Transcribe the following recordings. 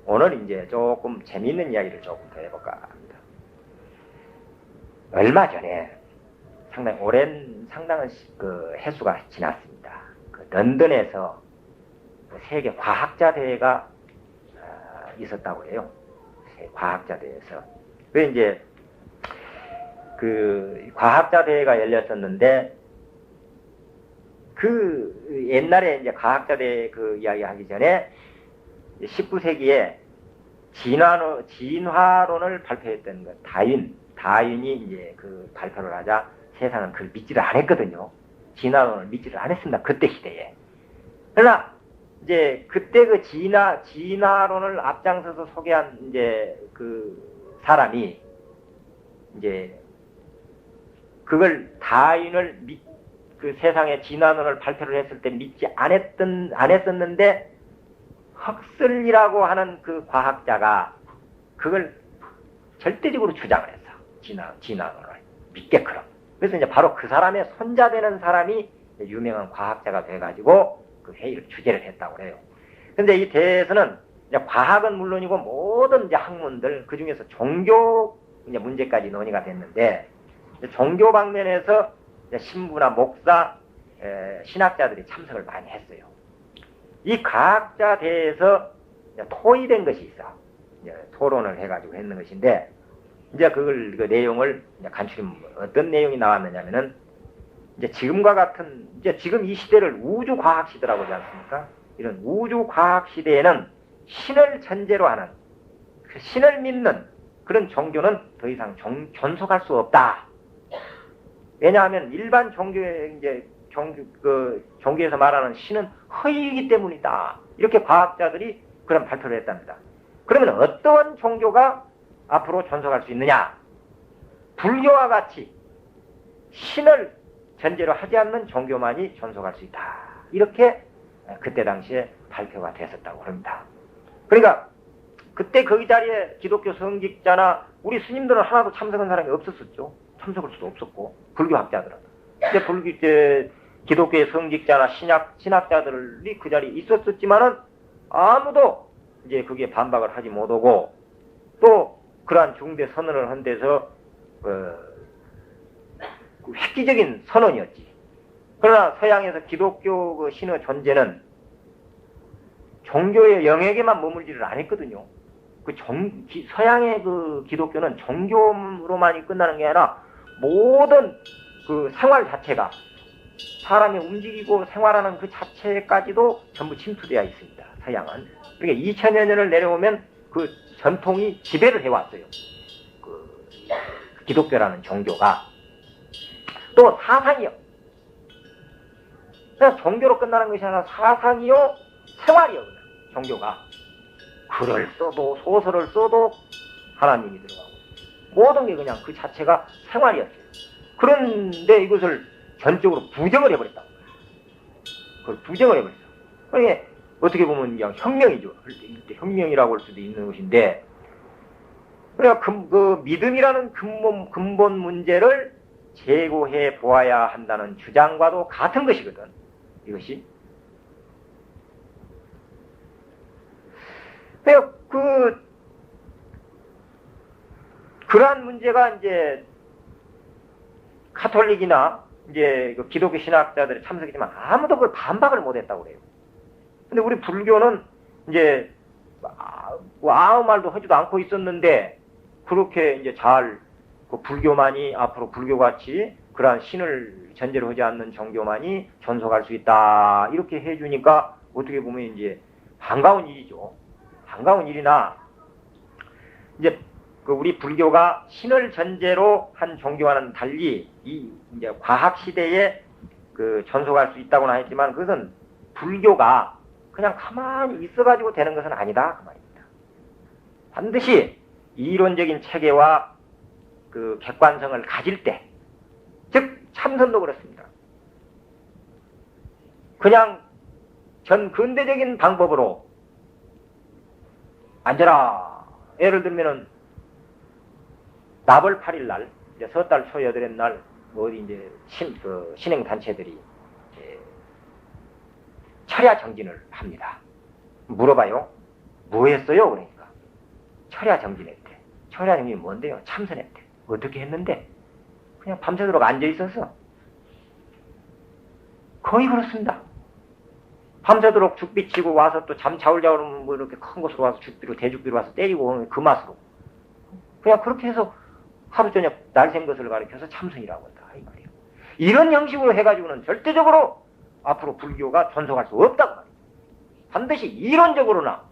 오늘 이제 조금 재미있는 이야기를 조금 더 해볼까 합니다. 얼마 전에 상당한 그 해수가 지났습니다. 그 런던에서 그 세계 과학자 대회가 있었다고 해요. 과학자 대회에서. 그 이제 그 과학자 대회가 열렸었는데 그 옛날에 이제 과학자 대회 그 이야기 하기 전에 19세기에 진화론을 발표했던 것, 다윈이 이제 그 발표를 하자 세상은 그걸 믿지를 않았거든요. 진화론을 믿지를 않았습니다. 그때 시대에. 그러나 이제 그때 그 진화론을 앞장서서 소개한 이제 그 사람이 이제 그걸 다윈을 그 세상에 진화론을 발표를 했을 때 믿지 않았었는데 헉슬이라고 하는 그 과학자가 그걸 절대적으로 주장을 했어. 진화론을 믿게끔. 그래서 이제 바로 그 사람의 손자되는 사람이 유명한 과학자가 돼가지고 그 회의를 주재를 했다고 그래요. 근데 이 대회에서는 이제 과학은 물론이고 모든 이제 학문들 그 중에서 종교 이제 문제까지 논의가 됐는데 종교 방면에서 신부나 목사, 신학자들이 참석을 많이 했어요. 이 과학자 대회에서 토의된 것이 있어. 토론을 해가지고 했는 것인데, 이제 그 내용을 간추리면 어떤 내용이 나왔느냐면은, 이제 지금과 같은, 이제 지금 이 시대를 우주과학 시대라고 하지 않습니까? 이런 우주과학 시대에는 신을 전제로 하는, 그 신을 믿는 그런 종교는 더 이상 존속할 수 없다. 왜냐하면 일반 종교에서 말하는 신은 허위이기 때문이다. 이렇게 과학자들이 그런 발표를 했답니다. 그러면 어떤 종교가 앞으로 존속할 수 있느냐? 불교와 같이 신을 전제로 하지 않는 종교만이 존속할 수 있다. 이렇게 그때 당시에 발표가 됐었다고 합니다. 그러니까 그때 거기 자리에 기독교 성직자나 우리 스님들은 하나도 참석한 사람이 없었었죠. 참석할 수도 없었고 불교학자들은. 근데 기독교의 성직자나 신학자들이 그 자리에 있었지만은 아무도 이제 그게 반박을 하지 못하고 또 그러한 중대 선언을 한 데서 획기적인 선언이었지. 그러나 서양에서 기독교 그 신의 존재는 종교의 영역에만 머물지를 않았거든요. 서양의 그 기독교는 종교로만이 끝나는 게 아니라 모든 그 생활 자체가 사람이 움직이고 생활하는 그 자체까지도 전부 침투되어 있습니다. 서양은. 그러니까 2000여 년을 내려오면 그 전통이 지배를 해왔어요. 그 기독교라는 종교가. 또 사상이요. 그냥 종교로 끝나는 것이 아니라 사상이요, 생활이요. 그냥 종교가. 글을 써도 소설을 써도 하나님이 들어가고 모든 게 그냥 그 자체가 생활이었어요. 그런데 이것을 전적으로 부정을 해버렸다고. 그걸 부정을 해버렸어. 그러니까 어떻게 보면 그냥 혁명이죠. 혁명이라고 할 수도 있는 것인데, 그러니까 그 믿음이라는 근본 문제를 제고해 보아야 한다는 주장과도 같은 것이거든. 이것이. 그러한 문제가 이제 카톨릭이나 이제 그 기독교 신학자들이 참석했지만 아무도 그걸 반박을 못했다고 그래요. 근데 우리 불교는 이제 아무 말도 하지도 않고 있었는데 그렇게 이제 그 불교만이 앞으로 불교같이 그러한 신을 전제로 하지 않는 종교만이 존속할 수 있다 이렇게 해주니까 어떻게 보면 이제 반가운 일이죠. 반가운 일이나 이제 그 우리 불교가 신을 전제로 한 종교와는 달리 이 이제 과학 시대에 그 존속할 수 있다고는 했지만 그것은 불교가 그냥 가만히 있어가지고 되는 것은 아니다 그 말입니다. 반드시 이론적인 체계와 그 객관성을 가질 때, 즉 참선도 그렇습니다. 그냥 전 근대적인 방법으로 앉아라. 예를 들면은 나벌 8일 날, 이제 섣달 초 8일 날 어디 이제 신행 단체들이 철야 정진을 합니다. 물어봐요. 뭐 했어요? 그러니까 철야 정진했대. 철야 정진이 뭔데요? 참선했대. 어떻게 했는데? 그냥 밤새도록 앉아 있었어. 거의 그렇습니다. 밤새도록 죽비 치고 와서 또 잠 자울자울 뭐 이렇게 큰 곳으로 와서 죽비로 대죽비로 와서 때리고 그 맛으로 그냥 그렇게 해서 하루 저녁 날샌 것을 가리켜서 참선이라고 한다 이 말이에요. 이런 형식으로 해가지고는 절대적으로 앞으로 불교가 전속할 수 없다고 말이에요. 반드시 이론적으로나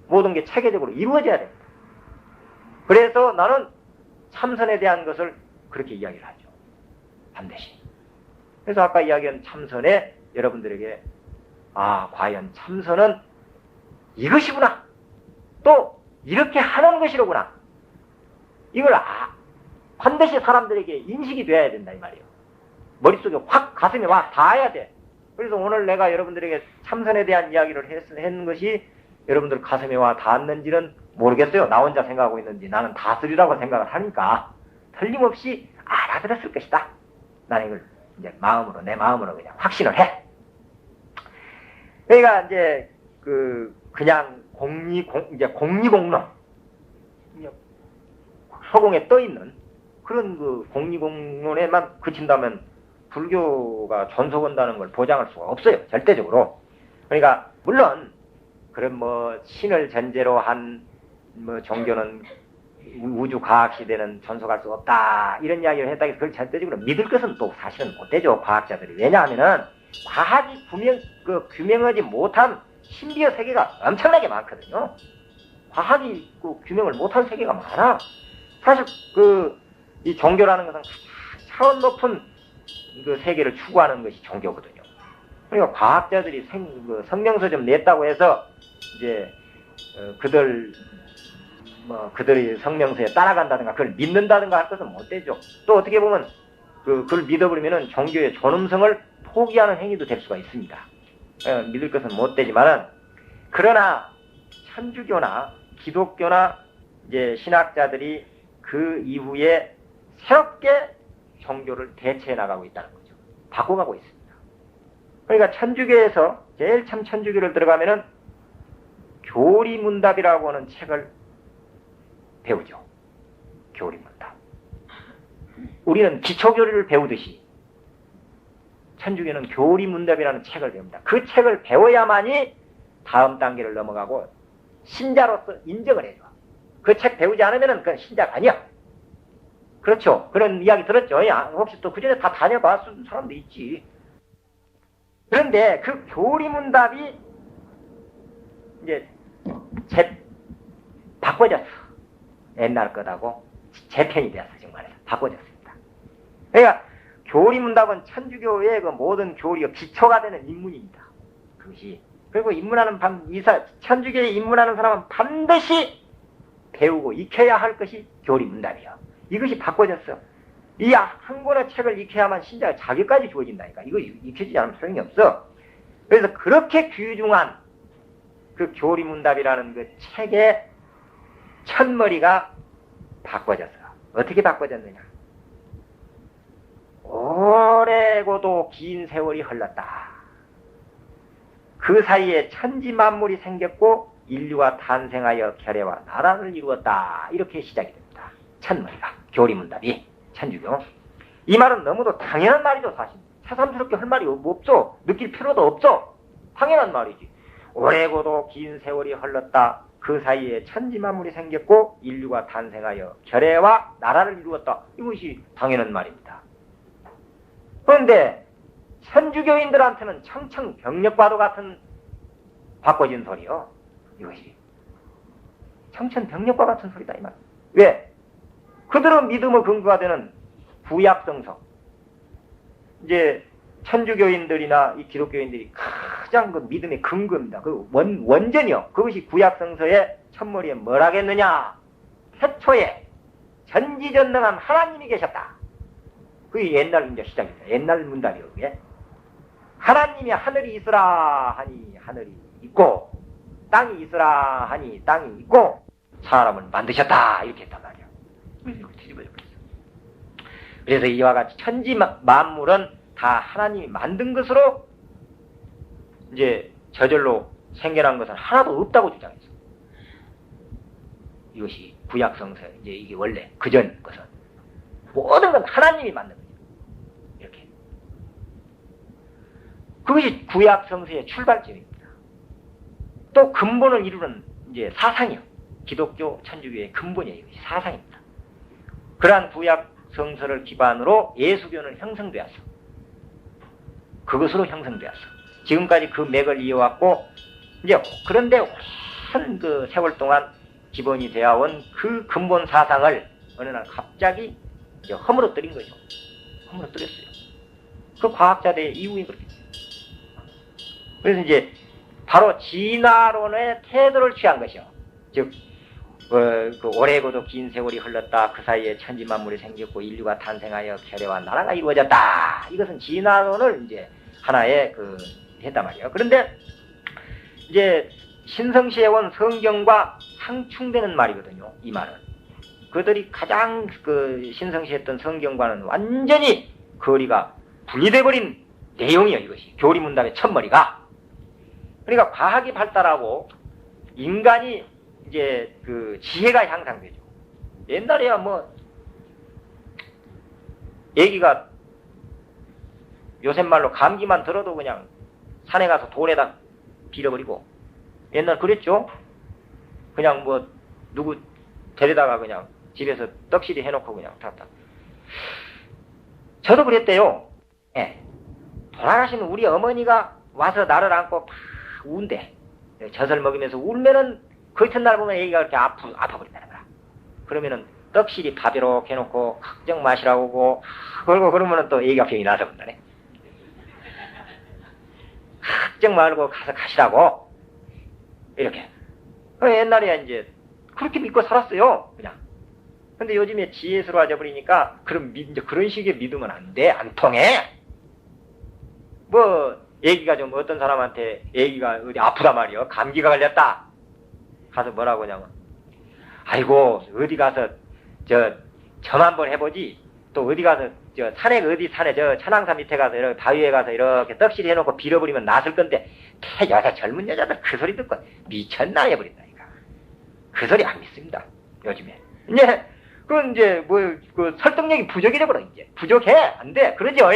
모든 게 체계적으로 이루어져야 됩니다. 그래서 나는 참선에 대한 것을 그렇게 이야기를 하죠. 반드시. 그래서 아까 이야기한 참선에 여러분들에게 과연 참선은 이것이구나. 또 이렇게 하는 것이로구나. 이걸 반드시 사람들에게 인식이 돼야 된다 이 말이에요. 머릿속에 확 가슴에 와 닿아야 돼. 그래서 오늘 내가 여러분들에게 참선에 대한 이야기를 했는 것이 여러분들 가슴에 와 닿았는지는 모르겠어요. 나 혼자 생각하고 있는지 나는 다스리라고 생각을 하니까 틀림없이 알아들었을 것이다. 나는 이걸 이제 마음으로 내 마음으로 그냥 확신을 해. 그러니까 이제 그냥 공리공론 서공에 떠 있는 그런 공리공론에만 그친다면 불교가 전속한다는 걸 보장할 수가 없어요. 절대적으로. 그러니까 물론 그런 뭐 신을 전제로 한 뭐 종교는 우주 과학 시대는 전속할 수 없다 이런 이야기를 했다 해서 그걸 절대적으로 믿을 것은 또 사실은 못 되죠. 과학자들이. 왜냐하면은 과학이 규명하지 못한 신비의 세계가 엄청나게 많거든요. 과학이 규명을 못한 세계가 많아. 사실 이 종교라는 것은 차원 높은 세계를 추구하는 것이 종교거든요. 그러니까 과학자들이 성명서 좀 냈다고 해서 이제 그들이 성명서에 따라간다든가 그걸 믿는다든가 할 것은 못 되죠. 또 어떻게 보면 그걸 믿어버리면은 종교의 존엄성을 포기하는 행위도 될 수가 있습니다. 믿을 것은 못 되지만은 그러나 천주교나 기독교나 이제 신학자들이 그 이후에 새롭게 종교를 대체해 나가고 있다는 거죠. 바꿔가고 있습니다. 그러니까 천주교에서 제일 참 천주교를 들어가면은 교리문답이라고 하는 책을 배우죠. 교리문답. 우리는 기초교리를 배우듯이 천주교는 교리문답이라는 책을 배웁니다. 그 책을 배워야만이 다음 단계를 넘어가고 신자로서 인정을 해줘. 그 책 배우지 않으면 그건 신자가 아니야. 그렇죠. 그런 이야기 들었죠. 야, 혹시 또 그전에 다 다녀봤던 사람도 있지. 그런데 그 교리문답이 이제 바꿔졌어. 옛날 것하고 재편이 되었어. 정말 바꿔졌습니다. 그러니까 교리문답은 천주교의 그 모든 교리가 기초가 되는 인문입니다. 그것이. 그리고 천주교에 입문하는 사람은 반드시 배우고 익혀야 할 것이 교리문답이야. 이것이 바꿔졌어. 이 한 권의 책을 익혀야만 신자가 자격까지 주어진다니까. 이거 익혀지지 않으면 소용이 없어. 그래서 그렇게 귀중한 그 교리문답이라는 그 책의 첫머리가 바꿔졌어. 어떻게 바꿔졌느냐. 오래고도 긴 세월이 흘렀다. 그 사이에 천지만물이 생겼고 인류가 탄생하여 결례와 나라를 이루었다. 이렇게 시작이 됩니다. 첫머리가 교리문답이 천주교. 이 말은 너무도 당연한 말이죠. 사실 새삼스럽게 할 말이 없어. 느낄 필요도 없어. 당연한 말이지. 오래고도 긴 세월이 흘렀다. 그 사이에 천지만물이 생겼고 인류가 탄생하여 결례와 나라를 이루었다. 이것이 당연한 말입니다. 그런데 천주교인들한테는 청천벽력과도 같은 바꿔진 소리요. 이것이 청천벽력과 같은 소리다 이 말. 왜? 그들은 믿음의 근거가 되는 구약성서. 이제 천주교인들이나 이 기독교인들이 가장 그 믿음의 근거입니다. 그 원전이요. 그것이 구약성서의 첫머리에 뭐라겠느냐? 태초에 전지전능한 하나님이 계셨다. 그게 옛날 이제 시작입니다. 옛날 문답이요. 그게 하나님이 하늘이 있으라 하니 하늘이 있고 땅이 있으라 하니 땅이 있고 사람을 만드셨다 이렇게 했단 말이야. 뒤집어져 버렸어. 그래서 이와 같이 천지 만물은 다 하나님이 만든 것으로 이제 저절로 생겨난 것은 하나도 없다고 주장했어. 이것이 구약성서, 이제 이게 원래 그전 것은 모든 건 하나님이 만든 거예요. 이렇게. 그것이 구약성서의 출발점입니다. 또 근본을 이루는 이제 사상이요. 기독교 천주교의 근본이에요. 이것이 사상입니다. 그러한 구약성서를 기반으로 예수교는 형성되었어. 그것으로 형성되었어. 지금까지 그 맥을 이어왔고, 이제 그런데 한 그 세월 동안 기본이 되어온 그 근본 사상을 어느 날 갑자기 이제 허물어뜨린 거죠. 허물어뜨렸어요. 그 과학자들의 이유이 그렇게. 그래서 이제 바로 진화론의 태도를 취한 것이요. 즉, 그 오래고도 긴 세월이 흘렀다. 그 사이에 천지만물이 생겼고 인류가 탄생하여 결례와 나라가 이루어졌다. 이것은 진화론을 이제 하나의 했단 말이에요. 그런데 이제 신성시에 온 성경과 상충되는 말이거든요. 이 말은. 그들이 가장 신성시했던 성경과는 완전히 거리가 분리돼버린 내용이에요. 이것이 교리문답의 첫머리가. 그러니까 과학이 발달하고 인간이 이제 지혜가 향상되죠. 옛날에야 뭐 애기가 요새 말로 감기만 들어도 그냥 산에 가서 돌에다 빌어버리고, 옛날 그랬죠. 그냥 뭐 누구 데려다가 그냥 집에서 떡시리 해놓고 그냥 탔다. 저도 그랬대요. 예. 돌아가신 우리 어머니가 와서 나를 안고 막 운대. 젖을 먹이면서 울면은 그 이튿날 보면 애기가 그렇게 아파버린다는 거야. 그러면은 떡시리 밥이로 해놓고 걱정 마시라고 오고, 그러고 그러면은 또 애기가 병이 나서 본다네. 걱정 말고 가서 가시라고. 이렇게. 옛날에 이제 그렇게 믿고 살았어요. 그냥. 근데 요즘에 지혜스러워져 버리니까 이제 그런 식의 믿으면 안 돼. 안 통해. 뭐 애기가 좀 어떤 사람한테 애기가 어디 아프다 말이요. 감기가 걸렸다. 가서 뭐라고 하냐면, 아이고 어디 가서 점 한번 해보지. 또 어디 가서 산에 어디 산에 천왕산 밑에 가서 이렇게 바위에 가서 이렇게 떡시리 해놓고 빌어버리면 낫을 건데, 여자 젊은 여자들 그 소리 듣고 미쳤나 해버린다니까. 그 소리 안 믿습니다. 요즘에. 이제 그건 이제 설득력이 부족이 돼버려. 이제 부족해. 안 돼. 그러죠.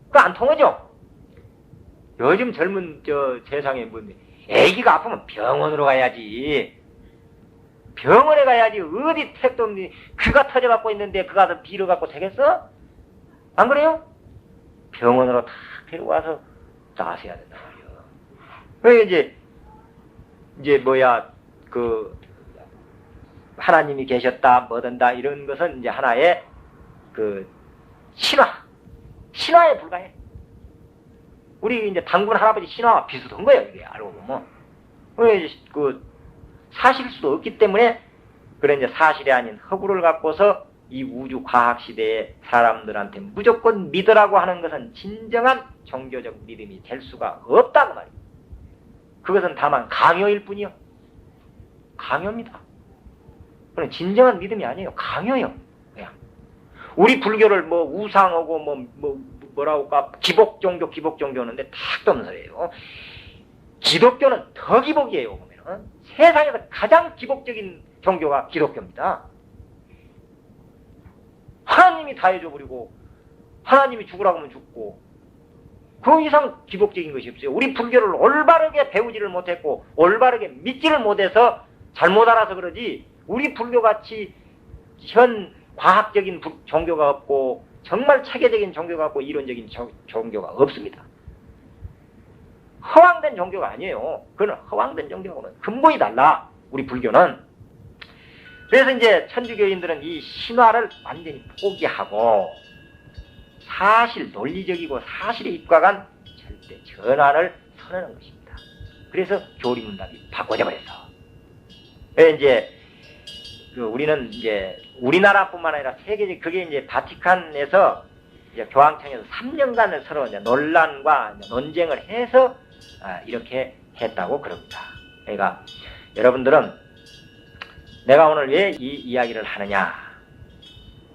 그거 안 통하죠. 요즘 젊은 세상에 애기가 아프면 병원으로 가야지. 병원에 가야지. 어디 택도 없니. 귀가 터져갖고 있는데 그 가서 빌어갖고 되겠어? 안 그래요? 병원으로 다 데려와서 나서야 된단 말이야. 그래 이제 하나님이 계셨다, 뭐든다, 이런 것은 이제 하나의 신화에 불과해. 우리 이제 당군 할아버지 신화와 비슷한 거예요, 이게, 알고 보면. 사실일 수도 없기 때문에, 그래 이제 사실이 아닌 허구를 갖고서 이 우주 과학 시대의 사람들한테 무조건 믿으라고 하는 것은 진정한 종교적 믿음이 될 수가 없다고 말이에요. 그것은 다만 강요일 뿐이요. 강요입니다. 그건 진정한 믿음이 아니에요. 강요요. 그냥. 우리 불교를 우상하고 뭐라고 할까, 기복 종교는데 탁도 없는 소리예요. 기독교는 더 기복이에요. 보면은 세상에서 가장 기복적인 종교가 기독교입니다. 하나님이 다 해줘버리고 하나님이 죽으라고 하면 죽고, 그 이상 기복적인 것이 없어요. 우리 불교를 올바르게 배우지를 못했고 올바르게 믿지를 못해서 잘못 알아서 그러지, 우리 불교같이 현 과학적인 종교가 없고 정말 체계적인 종교가 없고 이론적인 종교가 없습니다. 허황된 종교가 아니에요. 그건 허황된 종교하고는 근본이 달라, 우리 불교는. 그래서 이제 천주교인들은 이 신화를 완전히 포기하고 논리적이고 사실에 입각한 절대 전환을 선언하는 것입니다. 그래서 교리문답이 바꿔져 버렸어. 이제 우리는 이제 우리나라뿐만 아니라 세계적, 그게 이제 바티칸에서 이제 교황청에서 3년간을 서로 이제 논란과 논쟁을 해서 이렇게 했다고 그럽니다. 그러니까 여러분들은 내가 오늘 왜 이 이야기를 하느냐,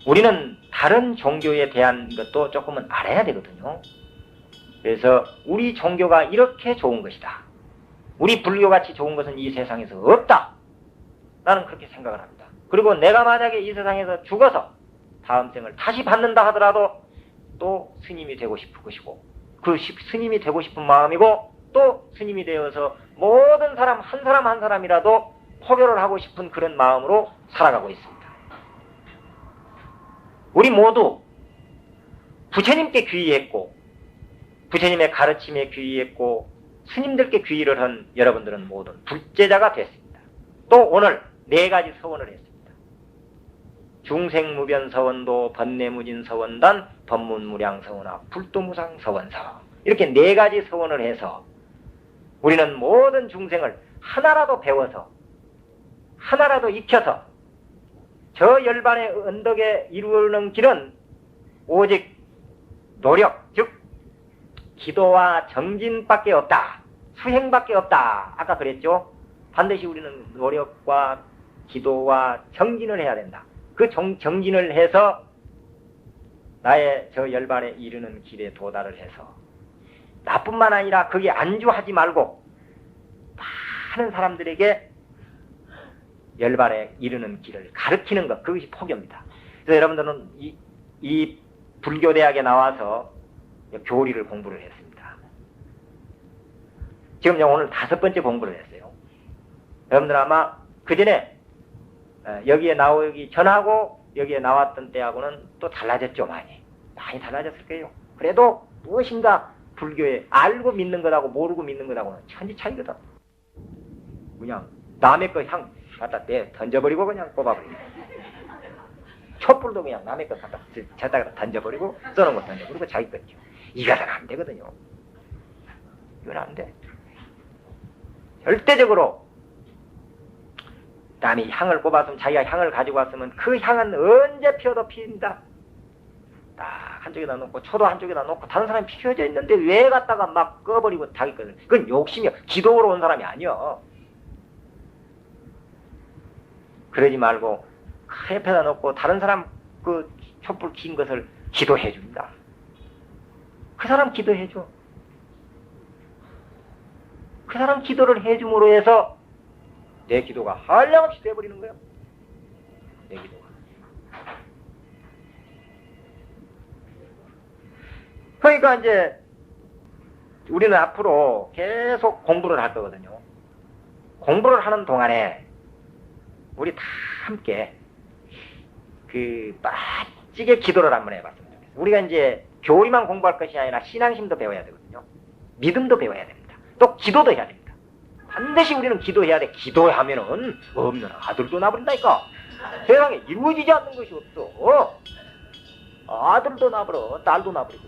우리는 다른 종교에 대한 것도 조금은 알아야 되거든요. 그래서 우리 종교가 이렇게 좋은 것이다, 우리 불교같이 좋은 것은 이 세상에서 없다, 나는 그렇게 생각을 합니다. 그리고 내가 만약에 이 세상에서 죽어서 다음 생을 다시 받는다 하더라도 또 스님이 되고 싶을 것이고, 그 스님이 되고 싶은 마음이고, 또 스님이 되어서 모든 사람 한 사람 한 사람이라도 포교를 하고 싶은 그런 마음으로 살아가고 있습니다. 우리 모두 부처님께 귀의했고, 부처님의 가르침에 귀의했고, 스님들께 귀의를 한 여러분들은 모두 불제자가 됐습니다. 또 오늘 4가지 서원을 했습니다. 중생무변서원도, 번뇌무진서원단, 법문무량서원학, 불도무상서원서, 이렇게 4가지 서원을 해서 우리는 모든 중생을 하나라도 배워서, 하나라도 익혀서 저 열반의 언덕에 이루는 길은 오직 노력, 즉 기도와 정진밖에 없다, 수행밖에 없다. 아까 그랬죠? 반드시 우리는 노력과 기도와 정진을 해야 된다. 그 정진을 해서 나의 저 열반에 이르는 길에 도달을 해서, 나뿐만 아니라 거기에 안주하지 말고 많은 사람들에게 열반에 이르는 길을 가르치는 것, 그것이 포교입니다. 그래서 여러분들은 이 불교대학에 나와서 교리를 공부를 했습니다. 지금 오늘 5번째 공부를 했어요. 여러분들 아마 그 전에 여기에 나오기 전하고 여기에 나왔던 때하고는 또 달라졌죠. 많이 달라졌을 거예요. 그래도 무엇인가 불교에 알고 믿는 것하고 모르고 믿는 것하고는 천지 차이거든. 그냥 남의 거 향 갖다 내 던져버리고 그냥 꼽아버리고, 촛불도 그냥 남의 거 갖다 저다가 던져버리고, 써놓은 거 던져버리고 자기 거죠. 이거는 안 되거든요. 이건 안 돼. 절대적으로 남이 향을 꼽았으면, 자기가 향을 가지고 왔으면 그 향은 언제 피워도 피입니다. 딱 한쪽에다 놓고, 초도 한쪽에다 놓고, 다른 사람이 피워져 있는데 왜 갖다가 막 꺼버리고 자기 거를. 그건 욕심이야. 기도로 온 사람이 아니야. 그러지 말고 그 옆에다 놓고 다른 사람 그 촛불 킨 것을 기도해 줍니다. 그 사람 기도해 줘. 그 사람 기도를 해줌으로 해서 내 기도가 한량없이 돼버리는 거예요. 내 기도가. 그러니까 이제 우리는 앞으로 계속 공부를 할 거거든요. 공부를 하는 동안에 우리 다 함께 빠지게 기도를 한번 해봤으면 좋겠어요. 우리가 이제 교리만 공부할 것이 아니라 신앙심도 배워야 되거든요. 믿음도 배워야 됩니다. 또 기도도 해야 됩니다. 반드시 우리는 기도해야 돼. 기도하면은 없는 아들도 나버린다니까. 세상에 이루어지지 않는 것이 없어. 아들도 나버려, 딸도 나버리고.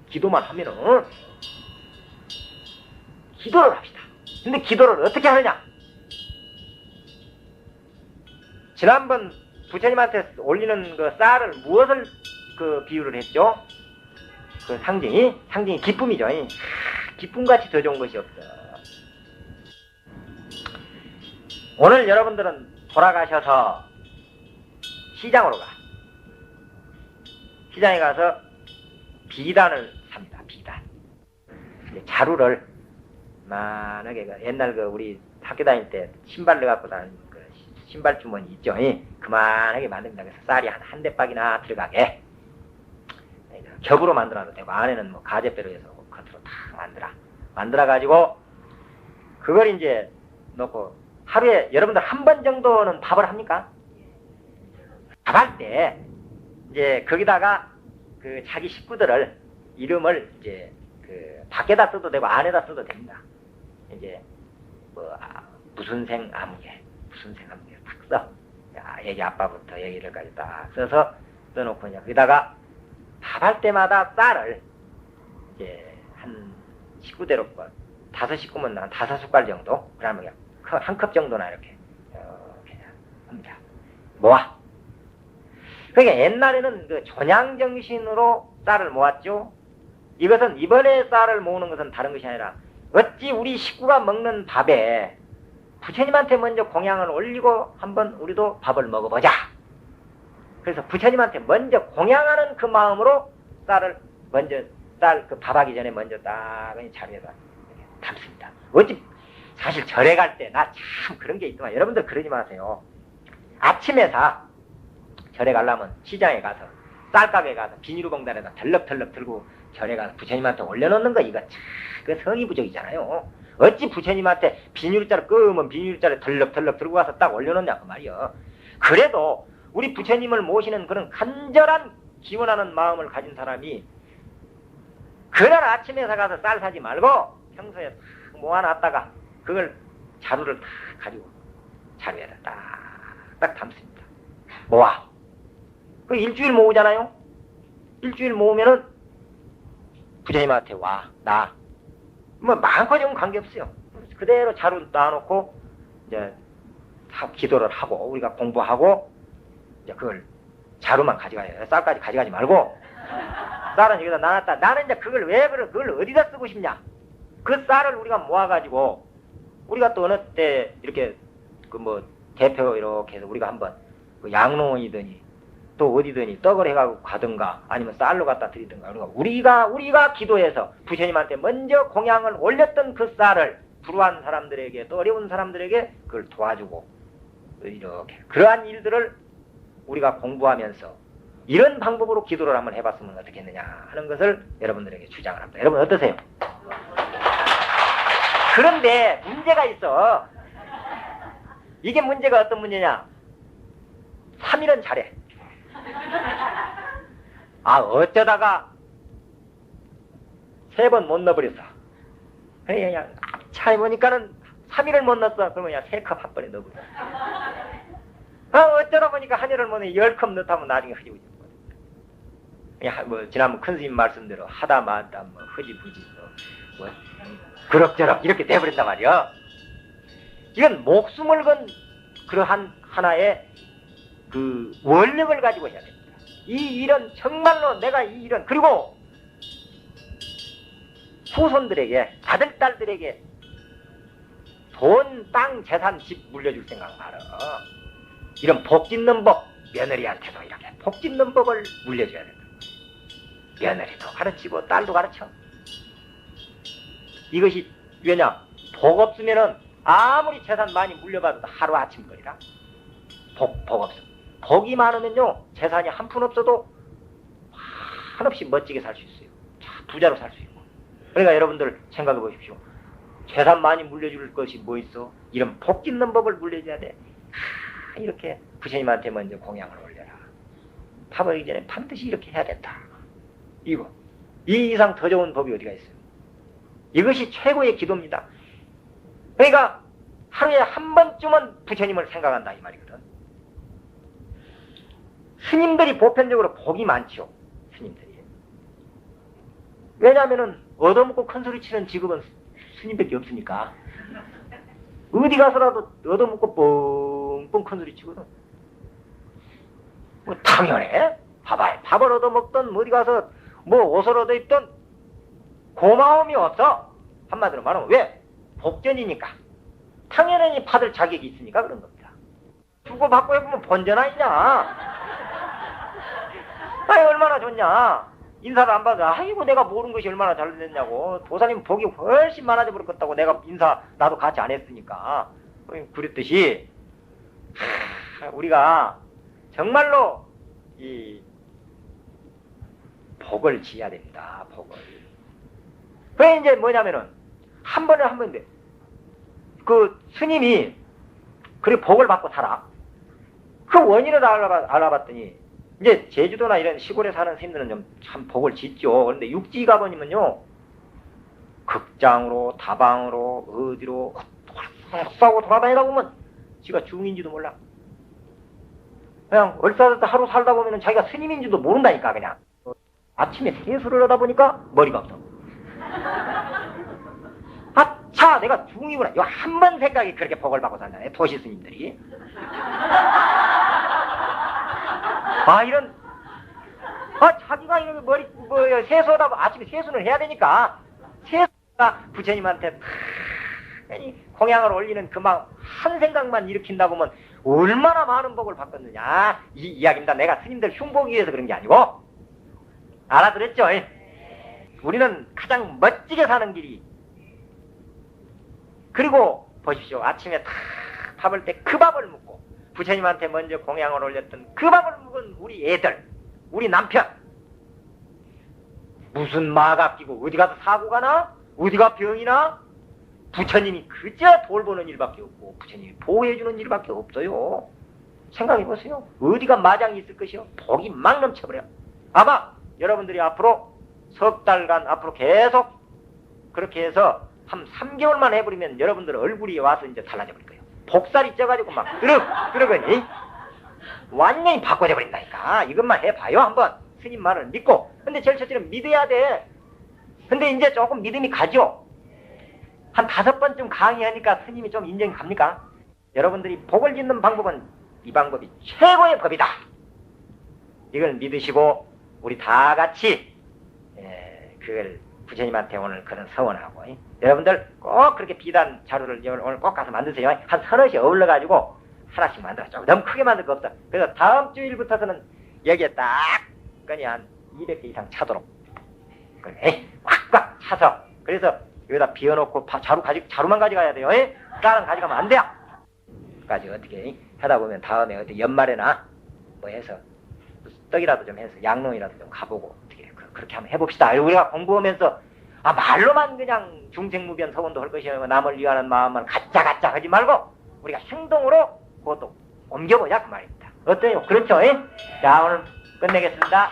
기도만 하면은. 기도를 합시다. 근데 기도를 어떻게 하느냐? 지난번 부처님한테 올리는 그 쌀을 무엇을 비유를 했죠? 그 상징이 기쁨이죠. 기쁨같이 더 좋은 것이 없어. 오늘 여러분들은 돌아가셔서 시장으로 가. 시장에 가서 비단을 삽니다. 비단. 자루를 만하게 옛날 우리 학교 다닐 때 신발 넣어갖고 다니는 신발 주머니 있죠? 그만하게 만듭니다. 그래서 쌀이 한 대박이나 들어가게 겹으로 만들어도 되고, 안에는 뭐 가재배로 해서 겉으로 다 만들어가지고 그걸 이제 놓고 하루에 여러분들 한 번 정도는 밥을 합니까? 밥할 때 이제 거기다가 그 자기 식구들을 이름을 이제 밖에다 써도 되고 안에다 써도 됩니다. 이제 뭐 무슨 생 아무개, 무슨 생 아무개 딱 써. 애기 아빠부터 애기들까지 딱 써서 써놓고 이제 거기다가 밥할 때마다 쌀을 이제 한 식구대로 5식구면 한 5숟갈 정도, 그러면 한 컵 정도나 이렇게 합니다. 모아. 그러니까 옛날에는 그 존양정신으로 쌀을 모았죠. 이것은 이번에 쌀을 모으는 것은 다른 것이 아니라 어찌 우리 식구가 먹는 밥에 부처님한테 먼저 공양을 올리고 한번 우리도 밥을 먹어보자. 그래서 부처님한테 먼저 공양하는 그 마음으로 쌀을 먼저 쌀 그 밥하기 전에 먼저 딱 자리에다 담습니다. 어찌 사실 절에 갈 때 나 참 그런 게 있더만. 여러분들 그러지 마세요. 아침에 절에 가려면 시장에 가서 쌀가게 가서 비닐봉다리에다 덜럭덜럭 들고 절에 가서 부처님한테 올려놓는 거, 이거 참 그 성의 부족이잖아요. 어찌 부처님한테 비닐자루 끄면 비닐자루 덜럭덜럭 들고 가서 딱 올려놓냐 그 말이요. 그래도 우리 부처님을 모시는 그런 간절한 기원하는 마음을 가진 사람이 그날 아침에 가서 쌀 사지 말고 평소에 탁 모아놨다가 그걸 자루를 탁 가지고 자루에다 딱 담습니다. 모아. 그 일주일 모으잖아요. 일주일 모으면은 부처님한테 와, 나. 뭐 많고 적은 관계없어요. 그대로 자루 놔놓고 이제 다 기도를 하고 우리가 공부하고 이제 그걸 자루만 가져가요. 쌀까지 가져가지 말고 쌀은 여기다 놔놨다. 나는 이제 그걸 어디다 쓰고 싶냐? 그 쌀을 우리가 모아가지고 우리가 또 어느 때 이렇게 그 뭐 대표 이렇게 해서 우리가 한번 그 양로원이더니 또 어디더니 떡을 해가지고 가든가 아니면 쌀로 갖다 드리든가 우리가 기도해서 부처님한테 먼저 공양을 올렸던 그 쌀을 불우한 사람들에게 또 어려운 사람들에게 그걸 도와주고 이렇게 그러한 일들을 우리가 공부하면서 이런 방법으로 기도를 한번 해봤으면 어떻겠느냐 하는 것을 여러분들에게 주장을 합니다. 여러분 어떠세요? 그런데 문제가 있어. 이게 문제가 어떤 문제냐? 3일은 잘해. 어쩌다가 3번 못 넣어버렸어. 그냥 차에 보니까는 3일을 못 넣었어. 그러면 그냥 3컵 한 번에 넣어버려. 어쩌다 보니까 한일을 못 넣어 10컵 넣다면 나중에 흐지부지. 그냥 뭐 지난번 큰 스님 말씀대로 하다 마다 뭐 흐지부지 뭐 그럭저럭 이렇게 돼버린단 말이야. 이건 목숨을 건 그러한 하나의 그 원력을 가지고 해야 됩니다. 이 일은 정말로 내가 이 일은 그리고 후손들에게 아들 딸들에게 돈, 땅, 재산, 집 물려줄 생각 말어. 이런 복 짓는 법 며느리한테도 이렇게 복 짓는 법을 물려줘야 된다. 며느리도 가르치고 딸도 가르쳐. 이것이 왜냐? 복 없으면은 아무리 재산 많이 물려받아도 하루아침 거리라. 복 없어. 복이 많으면요 재산이 한 푼 없어도 한없이 멋지게 살 수 있어요. 부자로 살 수 있고. 그러니까 여러분들 생각해 보십시오. 재산 많이 물려줄 것이 뭐 있어? 이런 복 짓는 법을 물려줘야 돼. 이렇게 부처님한테 먼저 공양을 올려라. 밥 먹기 전에 반드시 이렇게 해야 된다. 이 이상 더 좋은 법이 어디가 있어요? 이것이 최고의 기도입니다. 그러니까 하루에 한 번쯤은 부처님을 생각한다 이 말이거든. 스님들이 보편적으로 복이 많죠. 스님들이. 왜냐하면은 얻어먹고 큰소리 치는 직업은 스님밖에 없으니까. 어디 가서라도 얻어먹고 뻥뻥 큰소리 치거든. 뭐 당연해. 봐봐요. 밥을 얻어먹던 어디 가서 뭐 옷을 얻어입던 고마움이 없어. 한마디로 말하면 왜? 복전이니까. 당연히 받을 자격이 있으니까 그런 겁니다. 주고받고 해보면 번전아 있냐. 아이 얼마나 좋냐. 인사를 안 받아. 아이고 내가 모르는 것이 얼마나 잘 됐냐고. 도사님 복이 훨씬 많아져 버렸겠다고. 내가 인사 나도 같이 안 했으니까. 그랬듯이 우리가 정말로 이 복을 지어야 됩니다. 복을. 그게 이제 뭐냐면은 한 번인데 그 스님이 그래 복을 받고 살아. 그 원인을 알아봤더니 이제 제주도나 이런 시골에 사는 스님들은 좀 참 복을 짓죠. 그런데 육지 가보니면요 극장으로 다방으로 어디로 싸고 돌아다니다 보면 지가 중인지도 몰라. 그냥 얼싸졌다 하루 살다 보면 자기가 스님인지도 모른다니까. 그냥 아침에 세수를 하다 보니까 머리가 없어. 아차 내가 중이구나. 요 한 번 생각이 그렇게 복을 받고 살잖아요. 도시 스님들이. 이런 자기가 이렇게 머리 세수하다 아침에 세수는 해야 되니까 세수가 부처님한테 공양을 올리는 그 마음 한 생각만 일으킨다고 하면 얼마나 많은 복을 받겠느냐 이 이야기입니다. 내가 스님들 흉보기 위해서 그런 게 아니고. 알아들었죠? 우리는 가장 멋지게 사는 길이 그리고 보십시오. 아침에 다 밥을 때 그 밥을 먹고 부처님한테 먼저 공양을 올렸던 그 밥을 먹은 우리 애들, 우리 남편. 무슨 마가 끼고 어디 가서 사고가 나? 어디가 병이 나? 부처님이 그저 돌보는 일밖에 없고 부처님이 보호해주는 일밖에 없어요. 생각해보세요. 어디가 마장이 있을 것이요? 복이 막 넘쳐버려. 아마 여러분들이 앞으로 석 달간 앞으로 계속 그렇게 해서 한 3개월만 해버리면 여러분들 얼굴이 와서 이제 달라져 버릴 거예요. 복살이 쪄가지고 막 그러거니 완전히 바꿔져 버린다니까. 이것만 해봐요 한번. 스님 말을 믿고. 근데 제일 첫째는 믿어야 돼. 근데 이제 조금 믿음이 가죠. 한 5번쯤 강의하니까 스님이 좀 인정이 갑니까? 여러분들이 복을 짓는 방법은 이 방법이 최고의 법이다. 이걸 믿으시고 우리 다 같이 그걸 부처님한테 오늘 그런 서원하고 여러분들 꼭 그렇게 비단 자루를 오늘 꼭 가서 만드세요. 한 서너씩 어울러가지고 하나씩 만들어. 너무 크게 만들 거 없어. 그래서 다음 주일부터서는 여기에 딱 끈이 한 200개 이상 차도록 꽉꽉 차서 그래서 여기다 비워놓고 자루만 가져가야 돼요. 쌀은 가져가면 안 돼요. 까지 어떻게 하다 보면 다음에 어떻게 연말에나 뭐 해서 떡이라도 좀 해서 양론이라도 좀 가보고 어떻게 그렇게 한번 해봅시다. 우리가 공부하면서 말로만 그냥 중생무변 서원도 할 것이며 남을 위하는 마음만 가짜 하지 말고 우리가 행동으로 그것도 옮겨보자 그 말입니다. 어때요? 그렇죠? 자 오늘 끝내겠습니다.